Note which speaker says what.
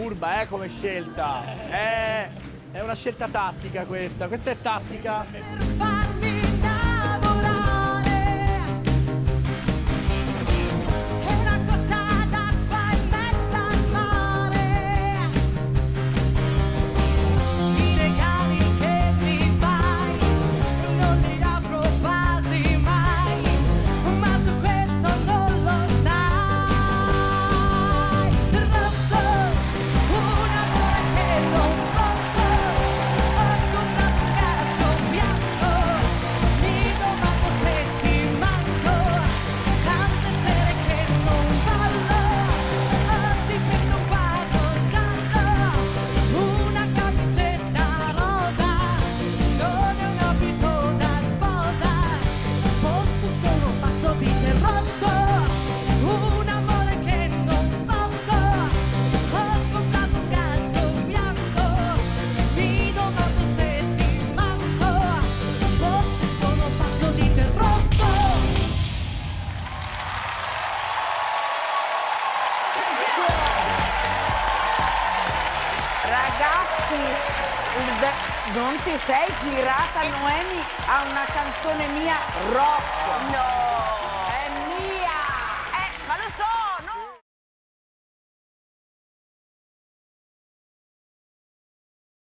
Speaker 1: furba, come scelta. È una scelta tattica questa è tattica.
Speaker 2: Farmi innamorare, è una goccia d'acqua in mezzo al mare, i regali che mi fai non li avrò quasi mai, ma tu questo non lo sai. Rosso, un amore che non posso, ho comprato un gatto bianco, mi domando se ti manco, tante sere che non ballo, ho dipinto un quadro giallo, una camicetta rosa, non è un abito da sposa, forse sono pazzo di te. Rosso, un amore che non posso, ho comprato un gatto bianco, mi domando se ti manco, forse sono pazzo di te. Rosso.
Speaker 3: Ragazzi, non ti sei girata, Noemi, a una canzone mia rock.
Speaker 4: No!